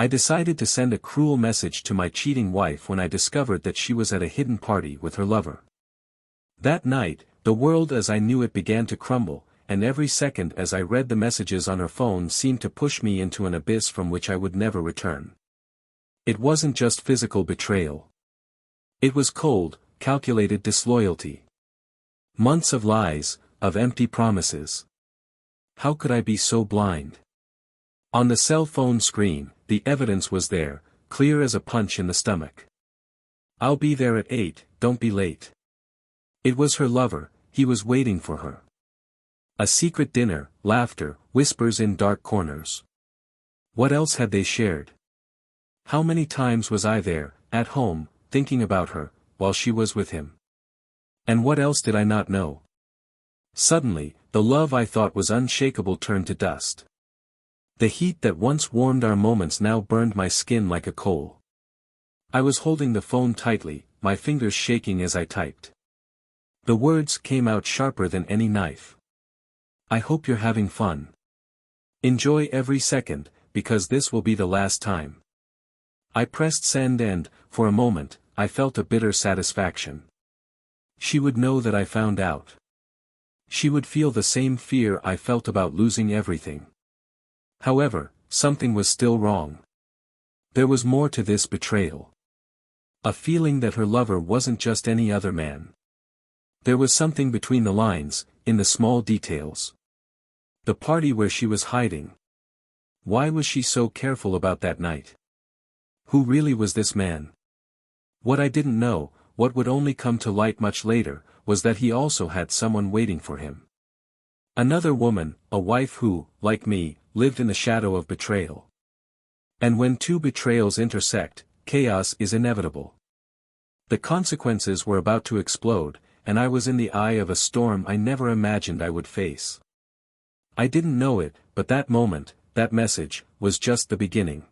I decided to send a cruel message to my cheating wife when I discovered that she was at a hidden party with her lover. That night, the world as I knew it began to crumble, and every second as I read the messages on her phone seemed to push me into an abyss from which I would never return. It wasn't just physical betrayal. It was cold, calculated disloyalty. Months of lies, of empty promises. How could I be so blind? On the cell phone screen, the evidence was there, clear as a punch in the stomach. "I'll be there at 8, don't be late." It was her lover, he was waiting for her. A secret dinner, laughter, whispers in dark corners. What else had they shared? How many times was I there, at home, thinking about her, while she was with him? And what else did I not know? Suddenly, the love I thought was unshakable turned to dust. The heat that once warmed our moments now burned my skin like a coal. I was holding the phone tightly, my fingers shaking as I typed. The words came out sharper than any knife. "I hope you're having fun. Enjoy every second, because this will be the last time." I pressed send and, for a moment, I felt a bitter satisfaction. She would know that I found out. She would feel the same fear I felt about losing everything. However, something was still wrong. There was more to this betrayal. A feeling that her lover wasn't just any other man. There was something between the lines, in the small details. The party where she was hiding. Why was she so careful about that night? Who really was this man? What I didn't know, what would only come to light much later, was that he also had someone waiting for him. Another woman, a wife who, like me, lived in the shadow of betrayal. And when two betrayals intersect, chaos is inevitable. The consequences were about to explode, and I was in the eye of a storm I never imagined I would face. I didn't know it, but that moment, that message, was just the beginning.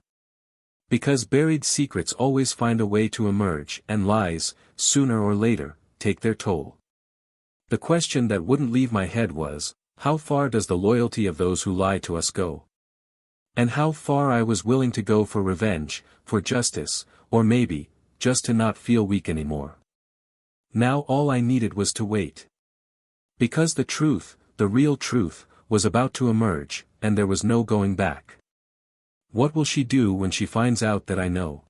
Because buried secrets always find a way to emerge, and lies, sooner or later, take their toll. The question that wouldn't leave my head was, how far does the loyalty of those who lie to us go? And how far I was willing to go for revenge, for justice, or maybe, just to not feel weak anymore. Now all I needed was to wait. Because the truth, the real truth, was about to emerge, and there was no going back. What will she do when she finds out that I know?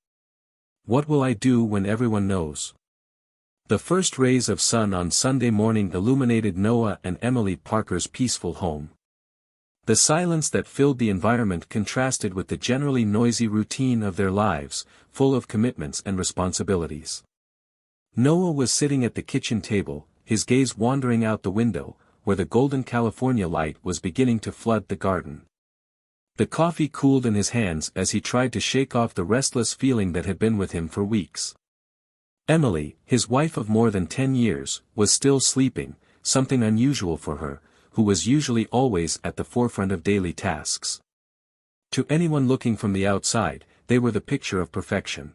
What will I do when everyone knows? The first rays of sun on Sunday morning illuminated Noah and Emily Parker's peaceful home. The silence that filled the environment contrasted with the generally noisy routine of their lives, full of commitments and responsibilities. Noah was sitting at the kitchen table, his gaze wandering out the window, where the golden California light was beginning to flood the garden. The coffee cooled in his hands as he tried to shake off the restless feeling that had been with him for weeks. Emily, his wife of more than 10 years, was still sleeping, something unusual for her, who was usually always at the forefront of daily tasks. To anyone looking from the outside, they were the picture of perfection.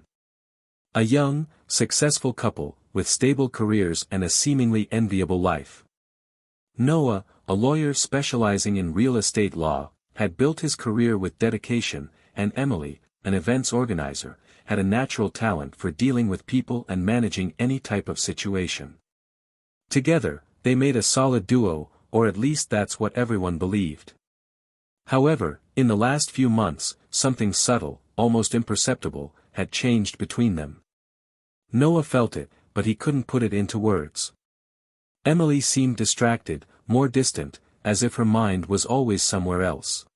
A young, successful couple, with stable careers and a seemingly enviable life. Noah, a lawyer specializing in real estate law, had built his career with dedication, and Emily, an events organizer, had a natural talent for dealing with people and managing any type of situation. Together, they made a solid duo, or at least that's what everyone believed. However, in the last few months, something subtle, almost imperceptible, had changed between them. Noah felt it, but he couldn't put it into words. Emily seemed distracted, more distant, as if her mind was always somewhere else.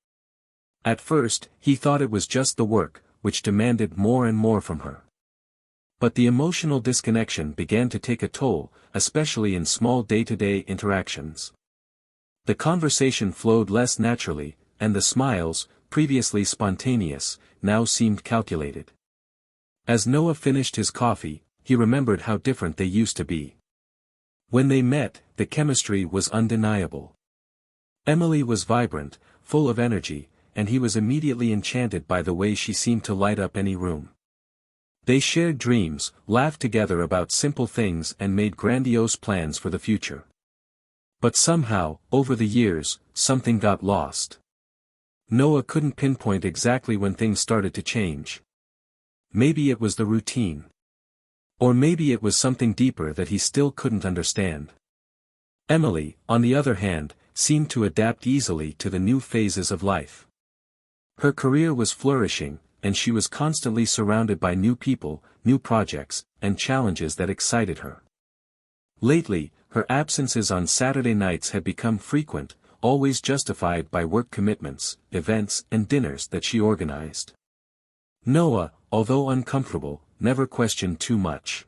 At first, he thought it was just the work, which demanded more and more from her. But the emotional disconnection began to take a toll, especially in small day-to-day interactions. The conversation flowed less naturally, and the smiles, previously spontaneous, now seemed calculated. As Noah finished his coffee, he remembered how different they used to be. When they met, the chemistry was undeniable. Emily was vibrant, full of energy, and he was immediately enchanted by the way she seemed to light up any room. They shared dreams, laughed together about simple things and made grandiose plans for the future. But somehow, over the years, something got lost. Noah couldn't pinpoint exactly when things started to change. Maybe it was the routine. Or maybe it was something deeper that he still couldn't understand. Emily, on the other hand, seemed to adapt easily to the new phases of life. Her career was flourishing, and she was constantly surrounded by new people, new projects, and challenges that excited her. Lately, her absences on Saturday nights had become frequent, always justified by work commitments, events, and dinners that she organized. Noah, although uncomfortable, never questioned too much.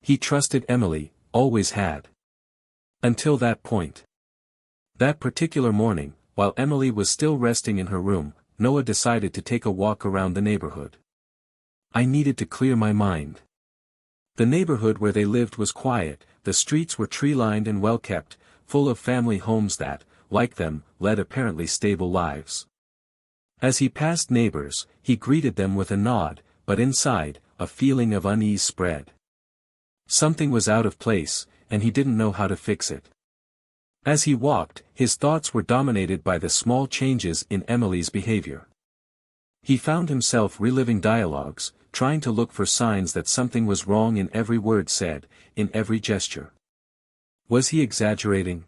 He trusted Emily, always had. Until that point. That particular morning, while Emily was still resting in her room, Noah decided to take a walk around the neighborhood. I needed to clear my mind. The neighborhood where they lived was quiet, the streets were tree-lined and well-kept, full of family homes that, like them, led apparently stable lives. As he passed neighbors, he greeted them with a nod, but inside, a feeling of unease spread. Something was out of place, and he didn't know how to fix it. As he walked, his thoughts were dominated by the small changes in Emily's behavior. He found himself reliving dialogues, trying to look for signs that something was wrong in every word said, in every gesture. Was he exaggerating?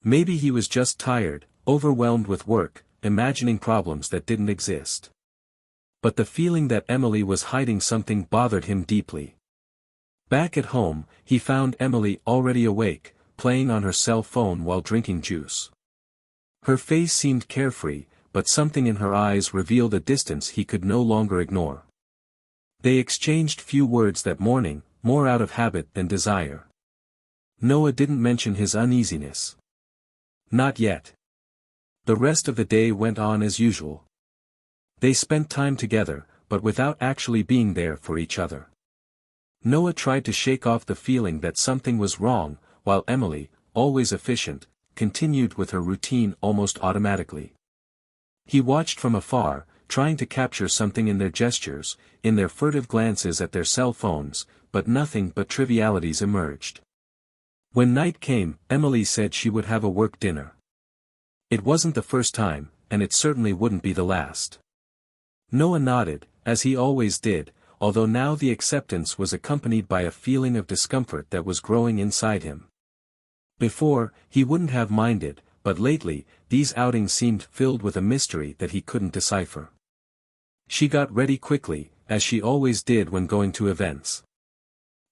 Maybe he was just tired, overwhelmed with work, imagining problems that didn't exist. But the feeling that Emily was hiding something bothered him deeply. Back at home, he found Emily already awake, playing on her cell phone while drinking juice. Her face seemed carefree, but something in her eyes revealed a distance he could no longer ignore. They exchanged few words that morning, more out of habit than desire. Noah didn't mention his uneasiness. Not yet. The rest of the day went on as usual. They spent time together, but without actually being there for each other. Noah tried to shake off the feeling that something was wrong, while Emily, always efficient, continued with her routine almost automatically. He watched from afar, trying to capture something in their gestures, in their furtive glances at their cell phones, but nothing but trivialities emerged. When night came, Emily said she would have a work dinner. It wasn't the first time, and it certainly wouldn't be the last. Noah nodded, as he always did, although now the acceptance was accompanied by a feeling of discomfort that was growing inside him. Before, he wouldn't have minded, but lately, these outings seemed filled with a mystery that he couldn't decipher. She got ready quickly, as she always did when going to events.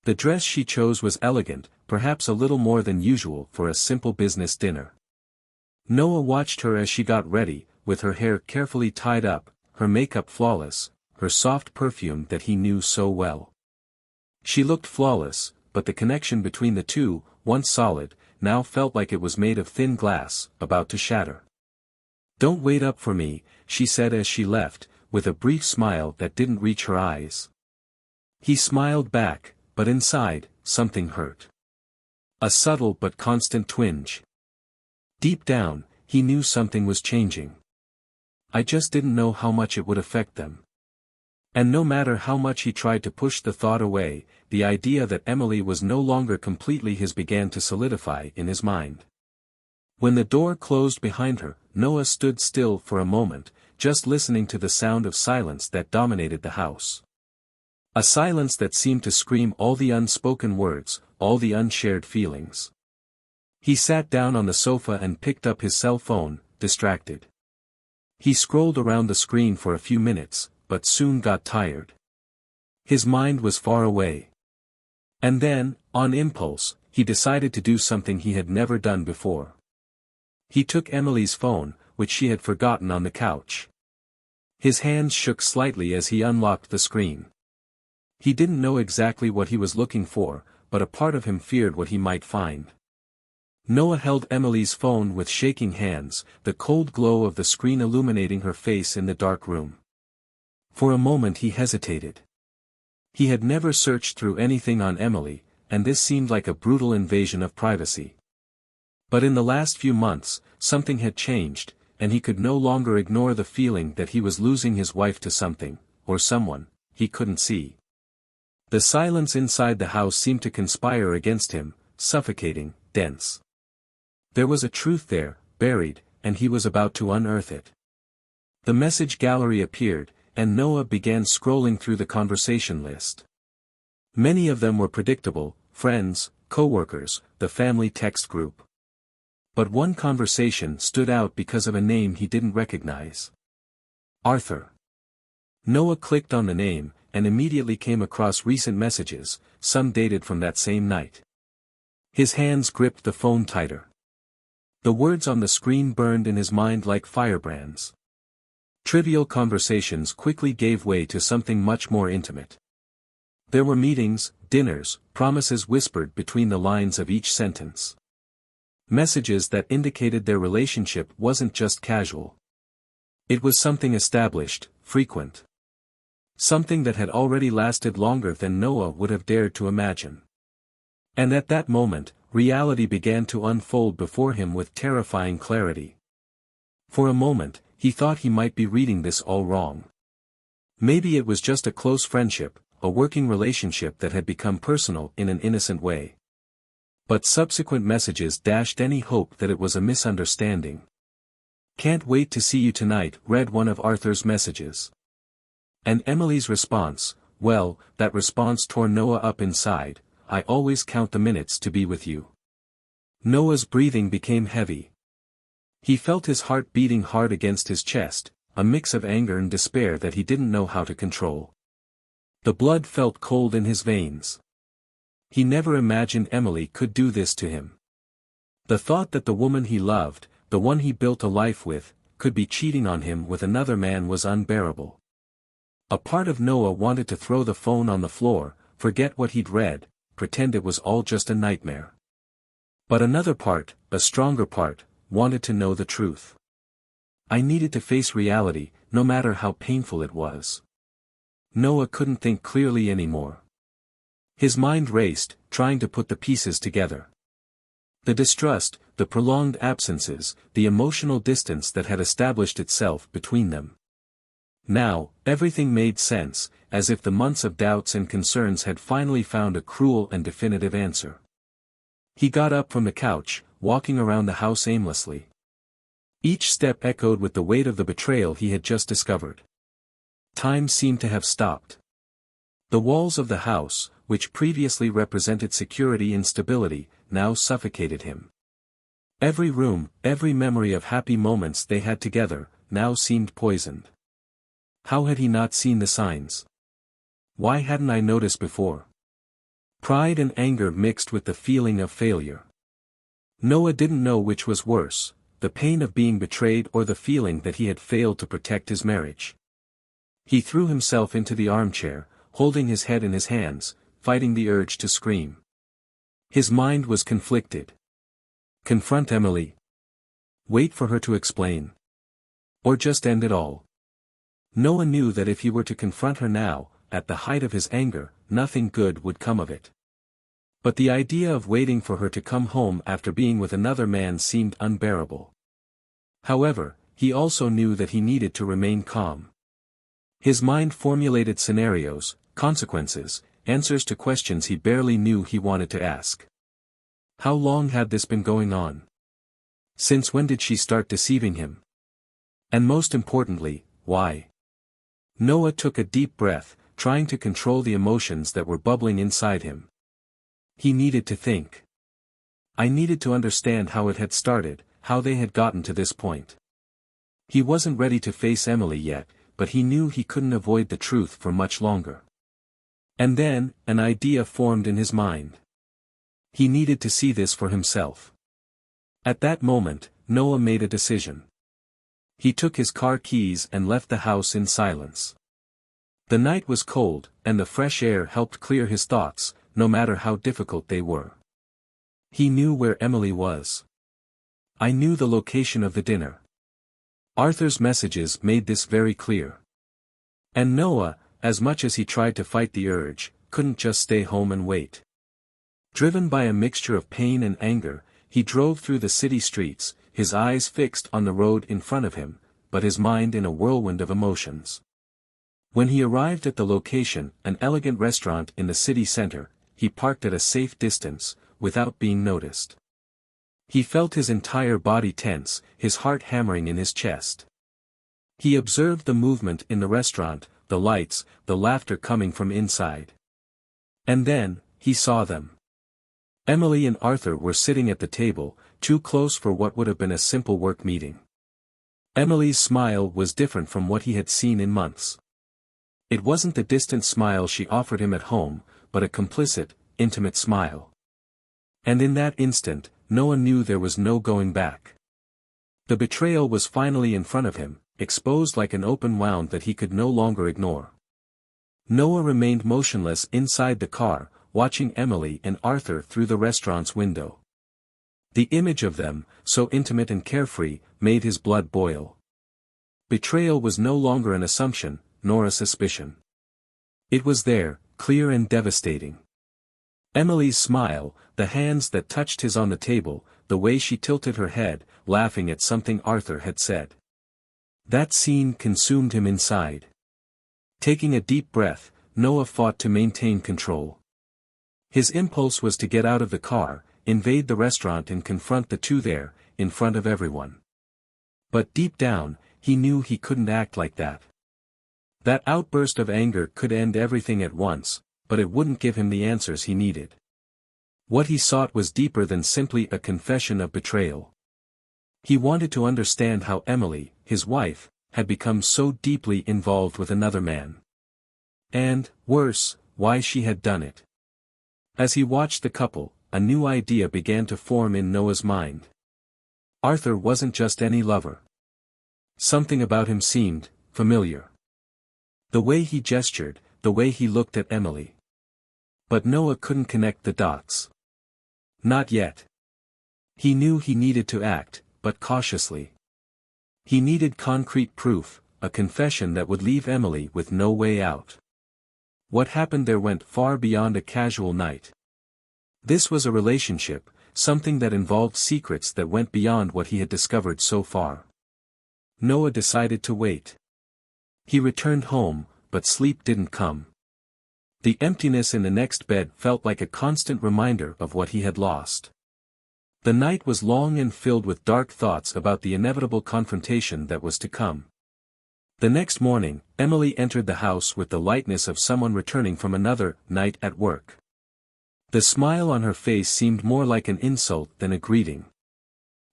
The dress she chose was elegant, perhaps a little more than usual for a simple business dinner. Noah watched her as she got ready, with her hair carefully tied up, her makeup flawless, her soft perfume that he knew so well. She looked flawless, but the connection between the two, once solid, now felt like it was made of thin glass, about to shatter. "Don't wait up for me," she said as she left, with a brief smile that didn't reach her eyes. He smiled back, but inside, something hurt. A subtle but constant twinge. Deep down, he knew something was changing. I just didn't know how much it would affect them. And no matter how much he tried to push the thought away, the idea that Emily was no longer completely his began to solidify in his mind. When the door closed behind her, Noah stood still for a moment, just listening to the sound of silence that dominated the house. A silence that seemed to scream all the unspoken words, all the unshared feelings. He sat down on the sofa and picked up his cell phone, distracted. He scrolled around the screen for a few minutes, but soon got tired. His mind was far away. And then, on impulse, he decided to do something he had never done before. He took Emily's phone, which she had forgotten on the couch. His hands shook slightly as he unlocked the screen. He didn't know exactly what he was looking for, but a part of him feared what he might find. Noah held Emily's phone with shaking hands, the cold glow of the screen illuminating her face in the dark room. For a moment he hesitated. He had never searched through anything on Emily, and this seemed like a brutal invasion of privacy. But in the last few months, something had changed, and he could no longer ignore the feeling that he was losing his wife to something, or someone, he couldn't see. The silence inside the house seemed to conspire against him, suffocating, dense. There was a truth there, buried, and he was about to unearth it. The message gallery appeared, and Noah began scrolling through the conversation list. Many of them were predictable: friends, co-workers, the family text group. But one conversation stood out because of a name he didn't recognize. Arthur. Noah clicked on the name, and immediately came across recent messages, some dated from that same night. His hands gripped the phone tighter. The words on the screen burned in his mind like firebrands. Trivial conversations quickly gave way to something much more intimate. There were meetings, dinners, promises whispered between the lines of each sentence. Messages that indicated their relationship wasn't just casual. It was something established, frequent. Something that had already lasted longer than Noah would have dared to imagine. And at that moment, reality began to unfold before him with terrifying clarity. For a moment, he thought he might be reading this all wrong. Maybe it was just a close friendship, a working relationship that had become personal in an innocent way. But subsequent messages dashed any hope that it was a misunderstanding. "Can't wait to see you tonight," read one of Arthur's messages. And Emily's response, well, that response tore Noah up inside: "I always count the minutes to be with you." Noah's breathing became heavy. He felt his heart beating hard against his chest, a mix of anger and despair that he didn't know how to control. The blood felt cold in his veins. He never imagined Emily could do this to him. The thought that the woman he loved, the one he built a life with, could be cheating on him with another man was unbearable. A part of Noah wanted to throw the phone on the floor, forget what he'd read, pretend it was all just a nightmare. But another part, a stronger part, wanted to know the truth. I needed to face reality, no matter how painful it was. Noah couldn't think clearly anymore. His mind raced, trying to put the pieces together. The distrust, the prolonged absences, the emotional distance that had established itself between them. Now, everything made sense, as if the months of doubts and concerns had finally found a cruel and definitive answer. He got up from the couch, walking around the house aimlessly. Each step echoed with the weight of the betrayal he had just discovered. Time seemed to have stopped. The walls of the house, which previously represented security and stability, now suffocated him. Every room, every memory of happy moments they had together, now seemed poisoned. How had he not seen the signs? Why hadn't I noticed before? Pride and anger mixed with the feeling of failure. Noah didn't know which was worse, the pain of being betrayed or the feeling that he had failed to protect his marriage. He threw himself into the armchair, holding his head in his hands, fighting the urge to scream. His mind was conflicted. Confront Emily? Wait for her to explain? Or just end it all? Noah knew that if he were to confront her now, at the height of his anger, nothing good would come of it. But the idea of waiting for her to come home after being with another man seemed unbearable. However, he also knew that he needed to remain calm. His mind formulated scenarios, consequences, answers to questions he barely knew he wanted to ask. How long had this been going on? Since when did she start deceiving him? And most importantly, why? Noah took a deep breath, trying to control the emotions that were bubbling inside him. He needed to think. I needed to understand how it had started, how they had gotten to this point. He wasn't ready to face Emily yet, but he knew he couldn't avoid the truth for much longer. And then, an idea formed in his mind. He needed to see this for himself. At that moment, Noah made a decision. He took his car keys and left the house in silence. The night was cold, and the fresh air helped clear his thoughts, no matter how difficult they were. He knew where Emily was. I knew the location of the dinner. Arthur's messages made this very clear. And Noah, as much as he tried to fight the urge, couldn't just stay home and wait. Driven by a mixture of pain and anger, he drove through the city streets, his eyes fixed on the road in front of him, but his mind in a whirlwind of emotions. When he arrived at the location, an elegant restaurant in the city center, he parked at a safe distance, without being noticed. He felt his entire body tense, his heart hammering in his chest. He observed the movement in the restaurant, the lights, the laughter coming from inside. And then, he saw them. Emily and Arthur were sitting at the table, too close for what would have been a simple work meeting. Emily's smile was different from what he had seen in months. It wasn't the distant smile she offered him at home, but a complicit, intimate smile. And in that instant, Noah knew there was no going back. The betrayal was finally in front of him, exposed like an open wound that he could no longer ignore. Noah remained motionless inside the car, watching Emily and Arthur through the restaurant's window. The image of them, so intimate and carefree, made his blood boil. Betrayal was no longer an assumption, nor a suspicion. It was there, clear and devastating. Emily's smile, the hands that touched his on the table, the way she tilted her head, laughing at something Arthur had said. That scene consumed him inside. Taking a deep breath, Noah fought to maintain control. His impulse was to get out of the car, invade the restaurant and confront the two there, in front of everyone. But deep down, he knew he couldn't act like that. That outburst of anger could end everything at once, but it wouldn't give him the answers he needed. What he sought was deeper than simply a confession of betrayal. He wanted to understand how Emily, his wife, had become so deeply involved with another man. And, worse, why she had done it. As he watched the couple, a new idea began to form in Noah's mind. Arthur wasn't just any lover. Something about him seemed familiar. The way he gestured, the way he looked at Emily. But Noah couldn't connect the dots. Not yet. He knew he needed to act, but cautiously. He needed concrete proof, a confession that would leave Emily with no way out. What happened there went far beyond a casual night. This was a relationship, something that involved secrets that went beyond what he had discovered so far. Noah decided to wait. He returned home, but sleep didn't come. The emptiness in the next bed felt like a constant reminder of what he had lost. The night was long and filled with dark thoughts about the inevitable confrontation that was to come. The next morning, Emily entered the house with the lightness of someone returning from another night at work. The smile on her face seemed more like an insult than a greeting.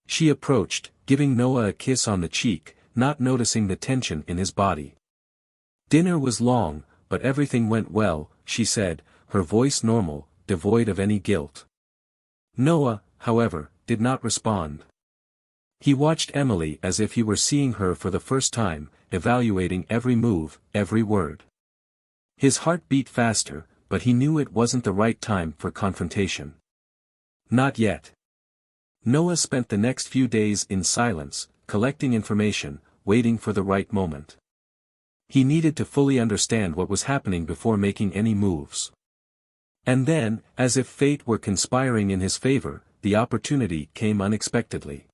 She approached, giving Noah a kiss on the cheek, not noticing the tension in his body. Dinner was long, but everything went well, she said, her voice normal, devoid of any guilt. Noah, however, did not respond. He watched Emily as if he were seeing her for the first time, evaluating every move, every word. His heart beat faster, but he knew it wasn't the right time for confrontation. Not yet. Noah spent the next few days in silence, collecting information, waiting for the right moment. He needed to fully understand what was happening before making any moves. And then, as if fate were conspiring in his favor, the opportunity came unexpectedly.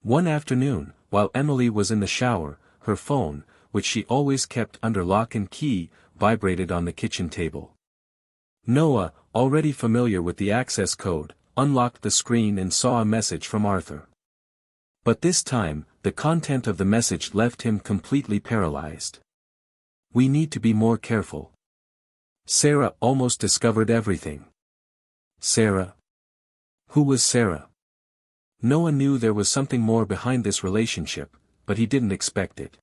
One afternoon, while Emily was in the shower, her phone, which she always kept under lock and key, vibrated on the kitchen table. Noah, already familiar with the access code, unlocked the screen and saw a message from Arthur. But this time, the content of the message left him completely paralyzed. We need to be more careful. Sarah almost discovered everything. Sarah? Who was Sarah? Noah knew there was something more behind this relationship, but he didn't expect it.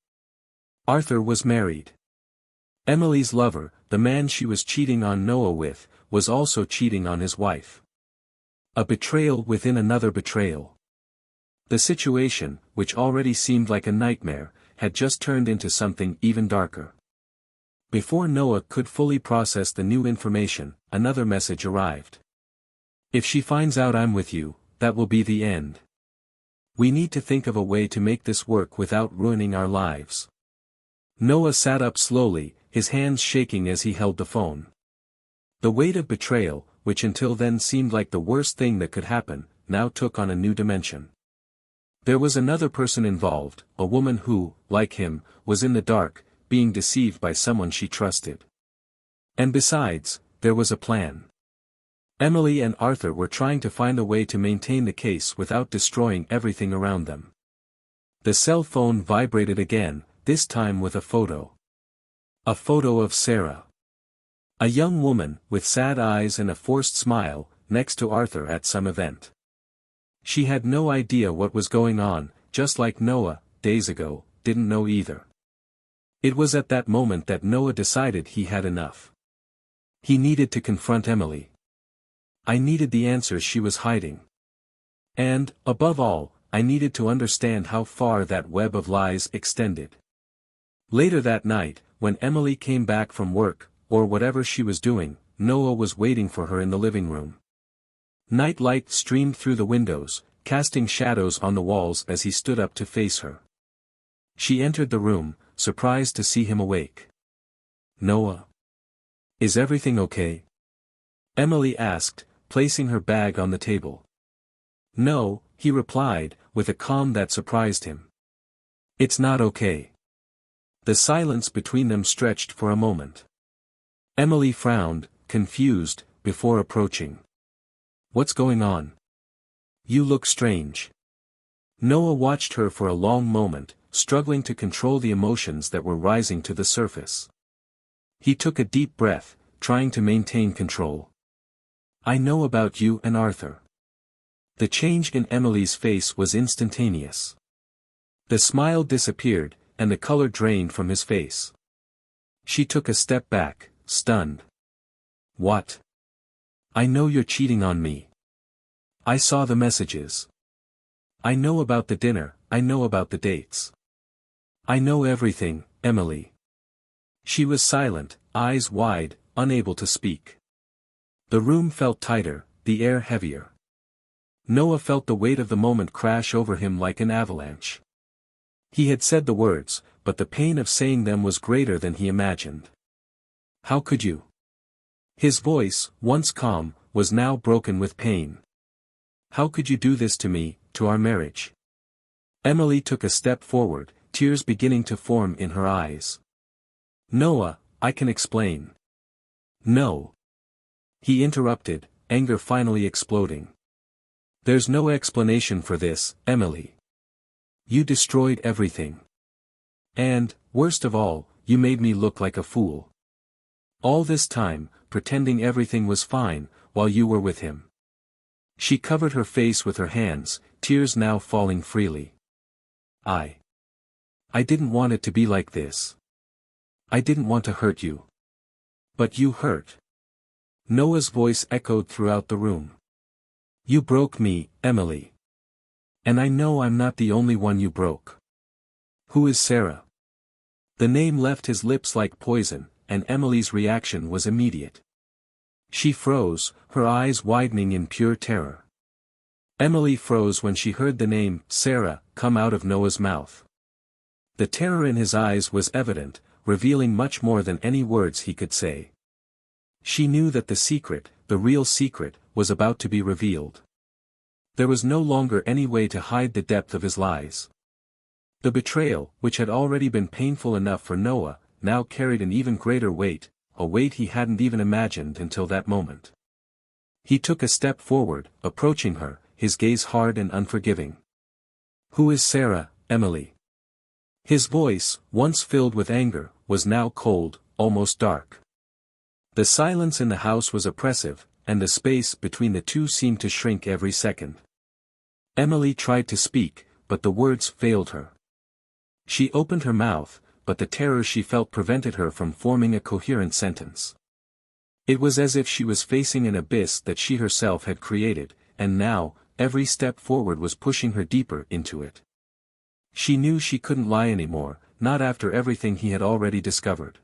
Arthur was married. Emily's lover, the man she was cheating on Noah with, was also cheating on his wife. A betrayal within another betrayal. The situation, which already seemed like a nightmare, had just turned into something even darker. Before Noah could fully process the new information, another message arrived. If she finds out I'm with you, that will be the end. We need to think of a way to make this work without ruining our lives. Noah sat up slowly, his hands shaking as he held the phone. The weight of betrayal, which until then seemed like the worst thing that could happen, now took on a new dimension. There was another person involved, a woman who, like him, was in the dark, being deceived by someone she trusted. And besides, there was a plan. Emily and Arthur were trying to find a way to maintain the case without destroying everything around them. The cell phone vibrated again, this time with a photo. A photo of Sarah. A young woman, with sad eyes and a forced smile, next to Arthur at some event. She had no idea what was going on, just like Noah, days ago, didn't know either. It was at that moment that Noah decided he had enough. He needed to confront Emily. I needed the answers she was hiding. And, above all, I needed to understand how far that web of lies extended. Later that night, when Emily came back from work, or whatever she was doing, Noah was waiting for her in the living room. Night light streamed through the windows, casting shadows on the walls as he stood up to face her. She entered the room, surprised to see him awake. "Noah? Is everything okay?" Emily asked, placing her bag on the table. "No," he replied, with a calm that surprised him. "It's not okay." The silence between them stretched for a moment. Emily frowned, confused, before approaching. "What's going on? You look strange." Noah watched her for a long moment, struggling to control the emotions that were rising to the surface. He took a deep breath, trying to maintain control. "I know about you and Arthur." The change in Emily's face was instantaneous. The smile disappeared, and the color drained from his face. She took a step back, stunned. "What? I know you're cheating on me. I saw the messages. I know about the dinner, I know about the dates. I know everything, Emily." She was silent, eyes wide, unable to speak. The room felt tighter, the air heavier. Noah felt the weight of the moment crash over him like an avalanche. He had said the words, but the pain of saying them was greater than he imagined. "How could you?" His voice, once calm, was now broken with pain. "How could you do this to me, to our marriage?" Emily took a step forward, tears beginning to form in her eyes. "Noah, I can explain." "No." He interrupted, anger finally exploding. "There's no explanation for this, Emily. You destroyed everything. And, worst of all, you made me look like a fool. All this time, pretending everything was fine, while you were with him." She covered her face with her hands, tears now falling freely. I didn't want it to be like this. I didn't want to hurt you. But you hurt." Noah's voice echoed throughout the room. "You broke me, Emily. And I know I'm not the only one you broke." "Who is Sarah?" The name left his lips like poison, and Emily's reaction was immediate. She froze, her eyes widening in pure terror. Emily froze when she heard the name, Sarah, come out of Noah's mouth. The terror in his eyes was evident, revealing much more than any words he could say. She knew that the secret, the real secret, was about to be revealed. There was no longer any way to hide the depth of his lies. The betrayal, which had already been painful enough for Noah, now carried an even greater weight, a weight he hadn't even imagined until that moment. He took a step forward, approaching her, his gaze hard and unforgiving. "Who is Sarah, Emily?" His voice, once filled with anger, was now cold, almost dark. The silence in the house was oppressive, and the space between the two seemed to shrink every second. Emily tried to speak, but the words failed her. She opened her mouth, but the terror she felt prevented her from forming a coherent sentence. It was as if she was facing an abyss that she herself had created, and now, every step forward was pushing her deeper into it. She knew she couldn't lie anymore, not after everything he had already discovered.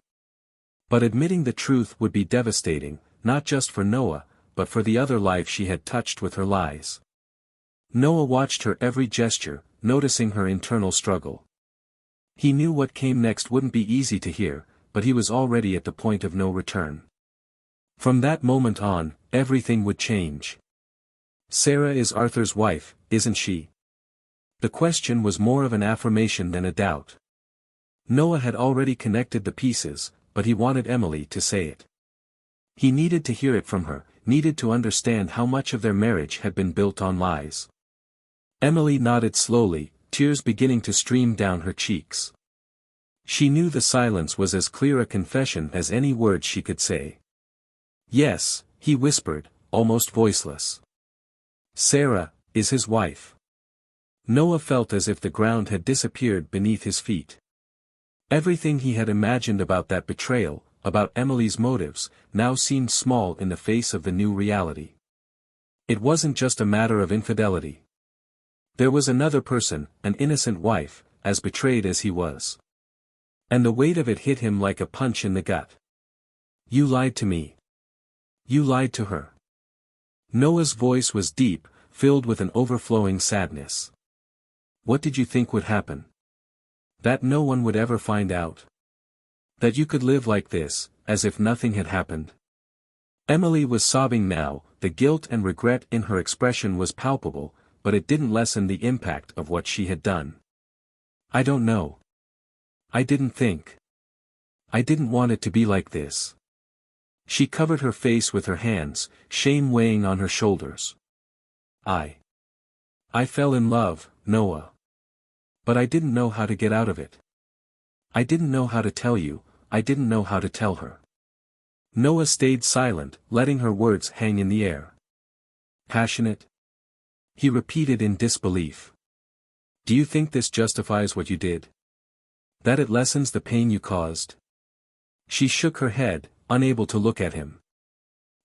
But admitting the truth would be devastating, not just for Noah, but for the other life she had touched with her lies. Noah watched her every gesture, noticing her internal struggle. He knew what came next wouldn't be easy to hear, but he was already at the point of no return. From that moment on, everything would change. Sarah is Arthur's wife, isn't she? The question was more of an affirmation than a doubt. Noah had already connected the pieces, but he wanted Emily to say it. He needed to hear it from her, needed to understand how much of their marriage had been built on lies. Emily nodded slowly, tears beginning to stream down her cheeks. She knew the silence was as clear a confession as any words she could say. Yes, he whispered, almost voiceless. Sarah is his wife. Noah felt as if the ground had disappeared beneath his feet. Everything he had imagined about that betrayal, about Emily's motives, now seemed small in the face of the new reality. It wasn't just a matter of infidelity. There was another person, an innocent wife, as betrayed as he was. And the weight of it hit him like a punch in the gut. You lied to me. You lied to her. Noah's voice was deep, filled with an overflowing sadness. What did you think would happen? That no one would ever find out? That you could live like this, as if nothing had happened? Emily was sobbing now, the guilt and regret in her expression was palpable, but it didn't lessen the impact of what she had done. I don't know. I didn't think. I didn't want it to be like this. She covered her face with her hands, shame weighing on her shoulders. I fell in love, Noah. But I didn't know how to get out of it. I didn't know how to tell you, I didn't know how to tell her. Noah stayed silent, letting her words hang in the air. Passionate? He repeated in disbelief. Do you think this justifies what you did? That it lessens the pain you caused? She shook her head, unable to look at him.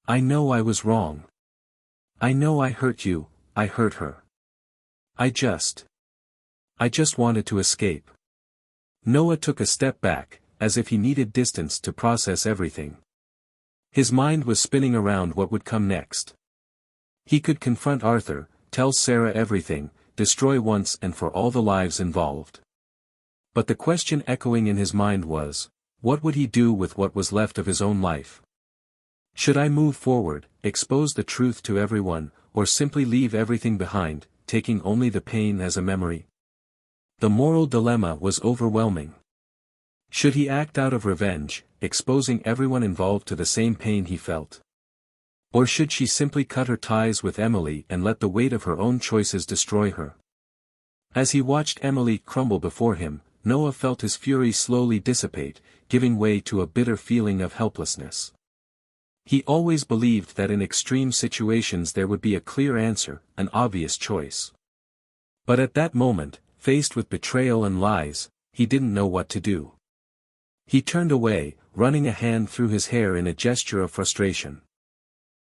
I know I was wrong. I know I hurt you, I hurt her. I just wanted to escape. Noah took a step back, as if he needed distance to process everything. His mind was spinning around what would come next. He could confront Arthur, tell Sarah everything, destroy once and for all the lives involved. But the question echoing in his mind was, what would he do with what was left of his own life? Should I move forward, expose the truth to everyone, or simply leave everything behind, taking only the pain as a memory? The moral dilemma was overwhelming. Should he act out of revenge, exposing everyone involved to the same pain he felt? Or should she simply cut her ties with Emily and let the weight of her own choices destroy her? As he watched Emily crumble before him, Noah felt his fury slowly dissipate, giving way to a bitter feeling of helplessness. He always believed that in extreme situations there would be a clear answer, an obvious choice. But at that moment, faced with betrayal and lies, he didn't know what to do. He turned away, running a hand through his hair in a gesture of frustration.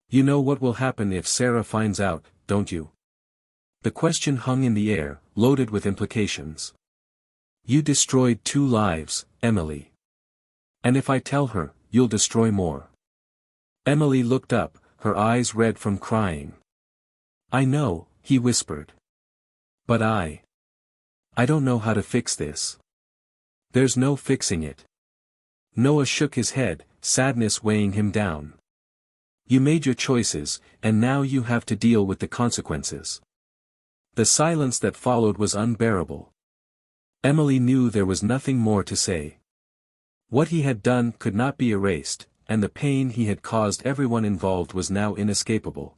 You know what will happen if Sarah finds out, don't you? The question hung in the air, loaded with implications. You destroyed 2 lives, Emily. And if I tell her, you'll destroy more. Emily looked up, her eyes red from crying. I know, he whispered. But I don't know how to fix this. There's no fixing it. Noah shook his head, sadness weighing him down. You made your choices, and now you have to deal with the consequences. The silence that followed was unbearable. Emily knew there was nothing more to say. What he had done could not be erased, and the pain he had caused everyone involved was now inescapable.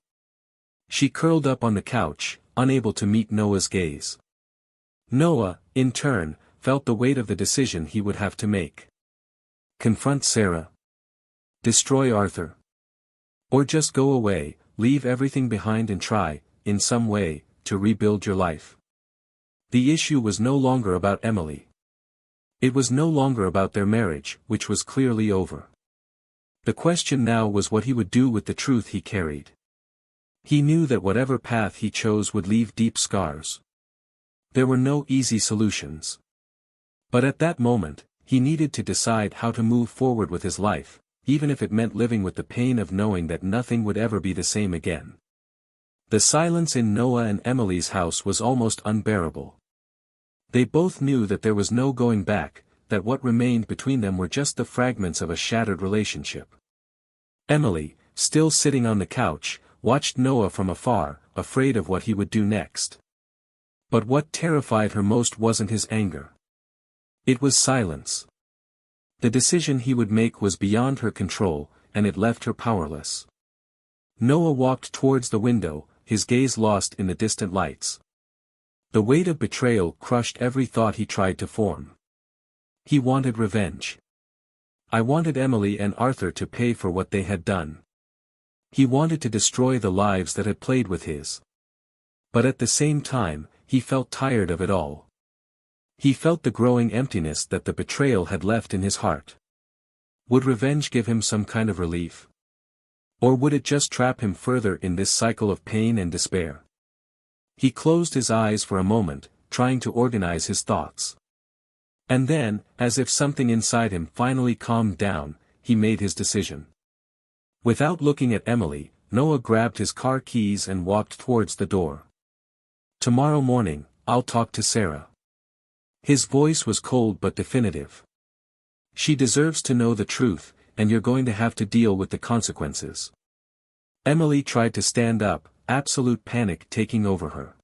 She curled up on the couch, unable to meet Noah's gaze. Noah, in turn, felt the weight of the decision he would have to make. Confront Sarah. Destroy Arthur. Or just go away, leave everything behind and try, in some way, to rebuild your life. The issue was no longer about Emily. It was no longer about their marriage, which was clearly over. The question now was what he would do with the truth he carried. He knew that whatever path he chose would leave deep scars. There were no easy solutions. But at that moment, he needed to decide how to move forward with his life, even if it meant living with the pain of knowing that nothing would ever be the same again. The silence in Noah and Emily's house was almost unbearable. They both knew that there was no going back, that what remained between them were just the fragments of a shattered relationship. Emily, still sitting on the couch, watched Noah from afar, afraid of what he would do next. But what terrified her most wasn't his anger. It was silence. The decision he would make was beyond her control, and it left her powerless. Noah walked towards the window, his gaze lost in the distant lights. The weight of betrayal crushed every thought he tried to form. He wanted revenge. I wanted Emily and Arthur to pay for what they had done. He wanted to destroy the lives that had played with his. But at the same time, he felt tired of it all. He felt the growing emptiness that the betrayal had left in his heart. Would revenge give him some kind of relief? Or would it just trap him further in this cycle of pain and despair? He closed his eyes for a moment, trying to organize his thoughts. And then, as if something inside him finally calmed down, he made his decision. Without looking at Emily, Noah grabbed his car keys and walked towards the door. "Tomorrow morning, I'll talk to Sarah." His voice was cold but definitive. "She deserves to know the truth, and you're going to have to deal with the consequences." Emily tried to stand up, absolute panic taking over her.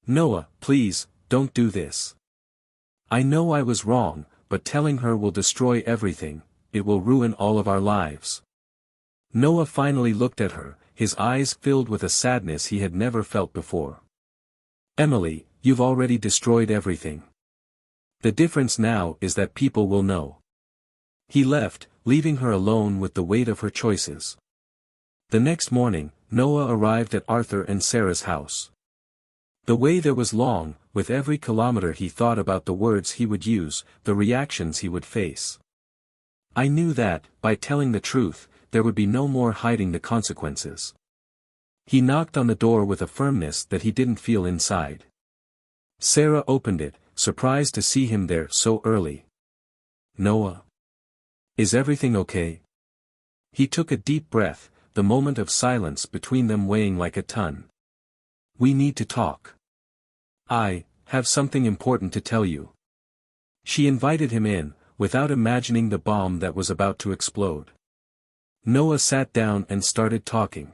"Noah, please, don't do this. I know I was wrong, but telling her will destroy everything, it will ruin all of our lives." Noah finally looked at her, his eyes filled with a sadness he had never felt before. "Emily, you've already destroyed everything. The difference now is that people will know." He left, leaving her alone with the weight of her choices. The next morning, Noah arrived at Arthur and Sarah's house. The way there was long, with every kilometer he thought about the words he would use, the reactions he would face. "I knew that, by telling the truth, there would be no more hiding the consequences." He knocked on the door with a firmness that he didn't feel inside. Sarah opened it, surprised to see him there so early. "Noah? Is everything okay?" He took a deep breath, the moment of silence between them weighing like a ton. "We need to talk. I have something important to tell you." She invited him in, without imagining the bomb that was about to explode. Noah sat down and started talking.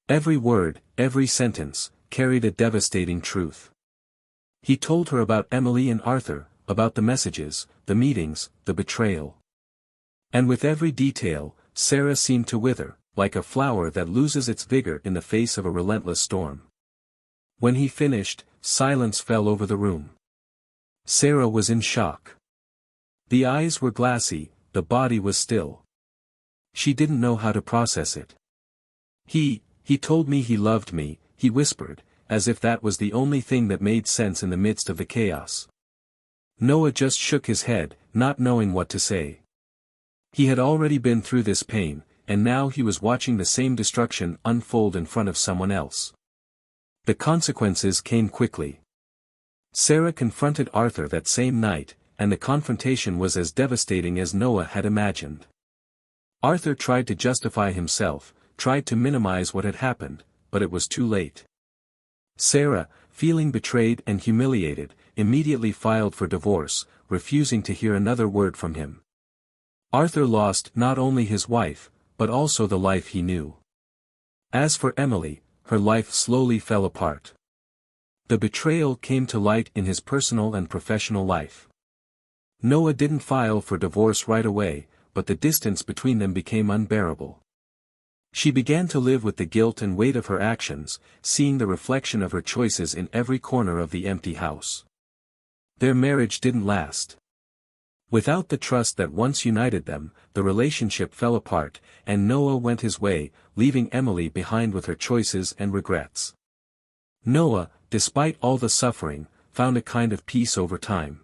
Every word, every sentence, carried a devastating truth. He told her about Emily and Arthur, about the messages, the meetings, the betrayal. And with every detail, Sarah seemed to wither, like a flower that loses its vigor in the face of a relentless storm. When he finished, silence fell over the room. Sarah was in shock. The eyes were glassy, the body was still. She didn't know how to process it. He told me he loved me," he whispered, as if that was the only thing that made sense in the midst of the chaos. Noah just shook his head, not knowing what to say. He had already been through this pain, and now he was watching the same destruction unfold in front of someone else. The consequences came quickly. Sarah confronted Arthur that same night, and the confrontation was as devastating as Noah had imagined. Arthur tried to justify himself, tried to minimize what had happened, but it was too late. Sarah, feeling betrayed and humiliated, immediately filed for divorce, refusing to hear another word from him. Arthur lost not only his wife, but also the life he knew. As for Emily, her life slowly fell apart. The betrayal came to light in his personal and professional life. Noah didn't file for divorce right away, but the distance between them became unbearable. She began to live with the guilt and weight of her actions, seeing the reflection of her choices in every corner of the empty house. Their marriage didn't last. Without the trust that once united them, the relationship fell apart, and Noah went his way, leaving Emily behind with her choices and regrets. Noah, despite all the suffering, found a kind of peace over time.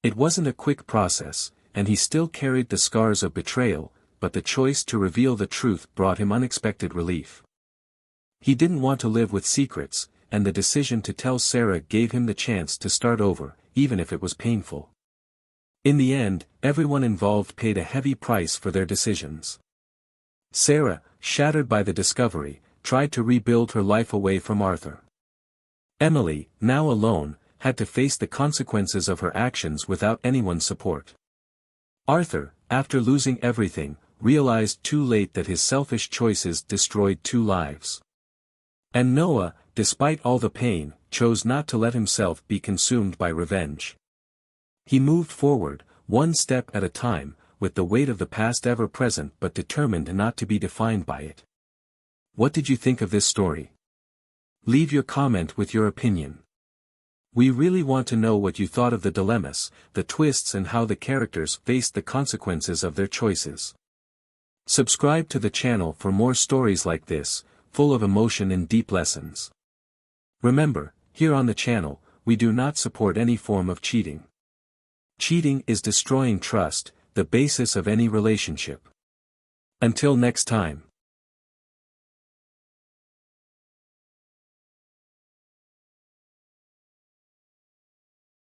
It wasn't a quick process, and he still carried the scars of betrayal, but the choice to reveal the truth brought him unexpected relief. He didn't want to live with secrets, and the decision to tell Sarah gave him the chance to start over, even if it was painful. In the end, everyone involved paid a heavy price for their decisions. Sarah, shattered by the discovery, tried to rebuild her life away from Arthur. Emily, now alone, had to face the consequences of her actions without anyone's support. Arthur, after losing everything, realized too late that his selfish choices destroyed 2 lives. And Noah, despite all the pain, chose not to let himself be consumed by revenge. He moved forward, one step at a time, with the weight of the past ever present but determined not to be defined by it. What did you think of this story? Leave your comment with your opinion. We really want to know what you thought of the dilemmas, the twists, and how the characters faced the consequences of their choices. Subscribe to the channel for more stories like this, full of emotion and deep lessons. Remember, here on the channel, we do not support any form of cheating. Cheating is destroying trust, the basis of any relationship. Until next time.